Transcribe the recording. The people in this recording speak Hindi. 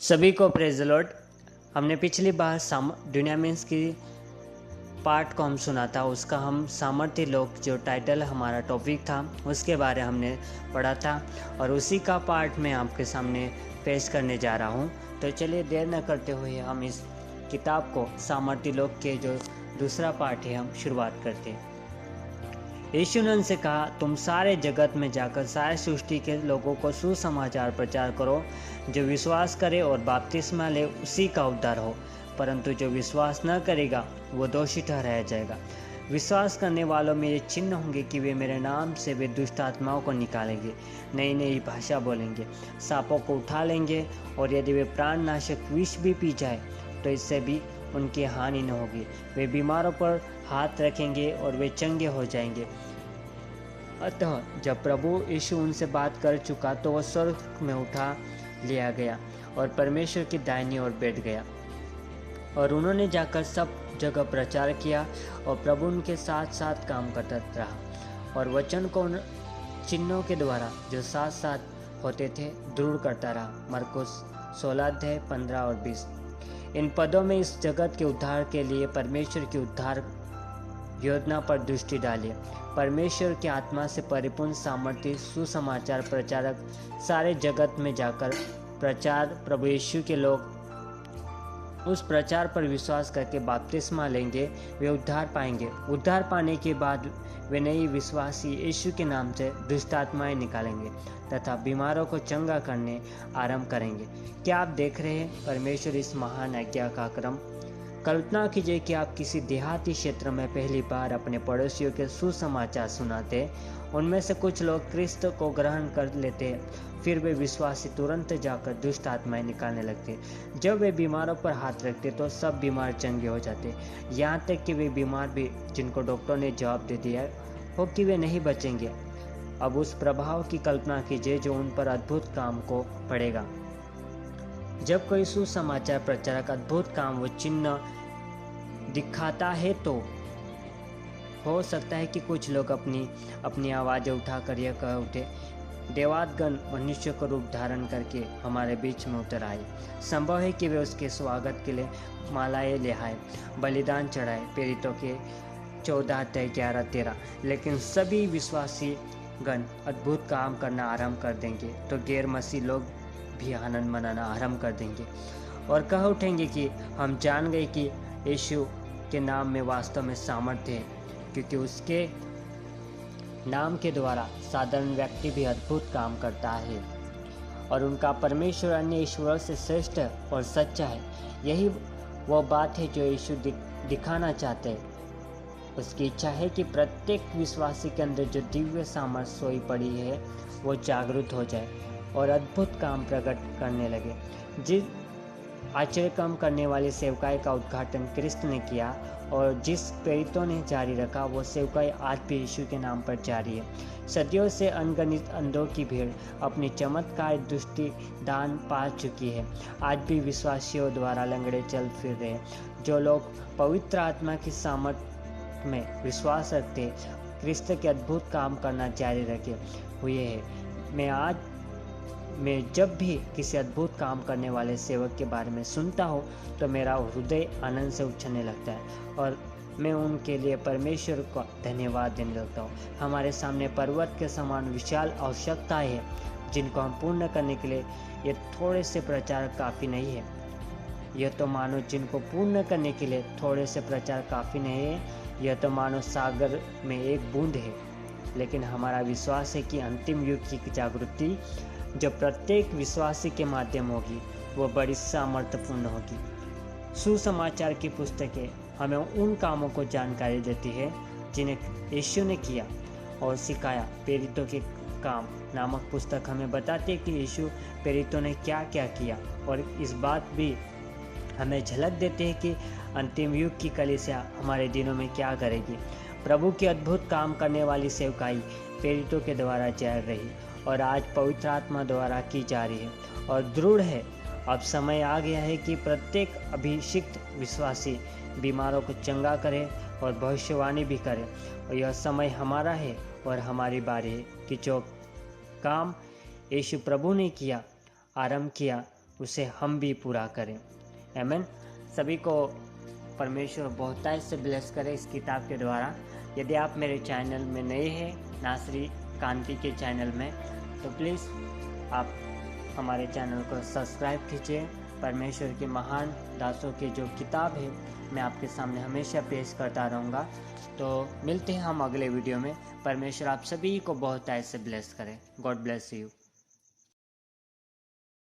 सभी को प्रेज द लॉर्ड। हमने पिछली बार ड्यूनामिन्स की पार्ट को हम सुना था। उसका हम सामर्थ्य लोग जो टाइटल हमारा टॉपिक था उसके बारे हमने पढ़ा था और उसी का पार्ट मैं आपके सामने पेश करने जा रहा हूँ। तो चलिए देर न करते हुए हम इस किताब को सामर्थ्य लोग के जो दूसरा पार्ट है हम शुरुआत करते हैं। यीशु ने उनसे कहा, तुम सारे जगत में जाकर सारे सृष्टि के लोगों को सुसमाचार प्रचार करो। जो विश्वास करे और बपतिस्मा ले उसी का उद्धार हो, परंतु जो विश्वास न करेगा वो दोषी ठहराया जाएगा। विश्वास करने वालों में ये चिन्ह होंगे कि वे मेरे नाम से वे दुष्ट आत्माओं को निकालेंगे, नई नई भाषा बोलेंगे, सांपों को उठा लेंगे और यदि वे प्राणनाशक विष भी पी जाए तो इससे भी उनकी हानि न होगी। वे बीमारों पर हाथ रखेंगे और वे चंगे हो जाएंगे। अतः जब प्रभु यीशु उनसे बात कर चुका तो वह स्वर्ग में उठा लिया गया और परमेश्वर की दाहिनी ओर बैठ गया। और उन्होंने जाकर सब जगह प्रचार किया और प्रभु उनके साथ साथ काम करता रहा और वचन को उन चिन्हों के द्वारा जो साथ साथ होते थे दृढ़ करता रहा। मरकुस 16:15 और 20। इन पदों में इस जगत के उद्धार के लिए परमेश्वर की उद्धार योजना पर दृष्टि डालिए। परमेश्वर की आत्मा से परिपूर्ण सामर्थ्य सुसमाचार प्रचारक सारे जगत में जाकर प्रचार प्रभु यीशु के लोग उस प्रचार पर विश्वास करके बपतिस्मा लेंगे, वे उद्धार पाएंगे। उद्धार पाने के बाद वे नई विश्वासी यीशु के नाम से दुष्ट आत्माएं निकालेंगे तथा बीमारों को चंगा करने आरंभ करेंगे। क्या आप देख रहे हैं परमेश्वर इस महान आज्ञा का क्रम? कल्पना कीजिए कि आप किसी देहाती क्षेत्र में पहली बार अपने पड़ोसियों के सुसमाचार सुनाते। उनमें से कुछ लोग क्रिस्त को ग्रहण कर लेते, फिर वे विश्वासी तुरंत जाकर दुष्ट आत्माएं निकालने लगते। जब वे बीमारों पर हाथ रखते तो सब बीमार चंगे हो जाते, यहाँ तक कि वे बीमार भी जिनको डॉक्टर ने जवाब दे दिया हो कि वे नहीं बचेंगे। अब उस प्रभाव की कल्पना कीजिए जो उन पर अद्भुत काम को पड़ेगा। जब कोई सुसमाचार प्रचारक अद्भुत काम व चिन्ह दिखाता है तो हो सकता है कि कुछ लोग अपनी आवाज़ें उठाकर यह कह उठे, देवतागण मनुष्य को रूप धारण करके हमारे बीच में उतर आए। संभव है कि वे उसके स्वागत के लिए मालाएं ले आए, बलिदान चढ़ाए। प्रेरितों के 14:11-13। लेकिन सभी विश्वासी गण अद्भुत काम करना आरंभ कर देंगे तो गैर मसीह लोग भी आनंद मनाना आरंभ कर देंगे और कह उठेंगे कि हम जान गए कि यीशु के नाम में वास्तव में सामर्थ्य है, क्योंकि उसके नाम के द्वारा साधारण व्यक्ति भी अद्भुत काम करता है और उनका परमेश्वर अन्य ईश्वरों से श्रेष्ठ और सच्चा है। यही वो बात है जो यीशु दिखाना चाहते हैं। उसकी इच्छा है कि प्रत्येक विश्वासी के अंदर जो दिव्य सामर्थ्य सोई पड़ी है वो जागृत हो जाए और अद्भुत काम प्रकट करने लगे। जिस आश्चर्य काम करने वाली सेवकाई का उद्घाटन क्रिस्त ने किया और जिस प्रेरितों ने जारी रखा वो सेवकाई आज भी यीशु के नाम पर जारी है। सदियों से अनगिनत अंधों की भीड़ अपनी चमत्कार दृष्टि दान पा चुकी है। आज भी विश्वासियों द्वारा लंगड़े चल फिर रहे हैं। जो लोग पवित्र आत्मा की सामर्थ में विश्वास रखते क्रिस्त के अद्भुत काम करना जारी रखे हुए हैं। मैं जब भी किसी अद्भुत काम करने वाले सेवक के बारे में सुनता हूँ तो मेरा हृदय आनंद से उछलने लगता है और मैं उनके लिए परमेश्वर को धन्यवाद देने लगता हूँ। हमारे सामने पर्वत के समान विशाल आवश्यकताएं हैं जिनको हम पूर्ण करने के लिए ये थोड़े से प्रचार काफ़ी नहीं है। यह तो मानो जिनको पूर्ण करने के लिए थोड़े से प्रचार काफ़ी नहीं है, यह तो मानो सागर में एक बूंद है। लेकिन हमारा विश्वास है कि अंतिम युग की जागृति जो प्रत्येक विश्वासी के माध्यम होगी वो बड़ी सामर्थ्यपूर्ण होगी। सुसमाचार की पुस्तकें हमें उन कामों को जानकारी देती है जिन्हें यीशु ने किया और सिखाया। प्रेरितों के काम नामक पुस्तक हमें बताती है कि यीशु प्रेरितों ने क्या क्या किया और इस बात भी हमें झलक देते हैं कि अंतिम युग की कलीसिया हमारे दिनों में क्या करेगी। प्रभु की अद्भुत काम करने वाली सेवकाई प्रेरितों के द्वारा जारी रही और आज पवित्र आत्मा द्वारा की जा रही है और दृढ़ है। अब समय आ गया है कि प्रत्येक अभिषिक्त विश्वासी बीमारों को चंगा करे और भविष्यवाणी भी करे और यह समय हमारा है और हमारी बारी है कि जो काम यीशु प्रभु ने आरंभ किया उसे हम भी पूरा करें। आमीन। सभी को परमेश्वर बहुतायत से ब्लेस करे इस किताब के द्वारा। यदि आप मेरे चैनल में नए हैं, नासरी कांति के चैनल में, तो प्लीज़ आप हमारे चैनल को सब्सक्राइब कीजिए। परमेश्वर के महान दासों की जो किताब है मैं आपके सामने हमेशा पेश करता रहूँगा। तो मिलते हैं हम अगले वीडियो में। परमेश्वर आप सभी को बहुतायत से ब्लेस करें। God bless you.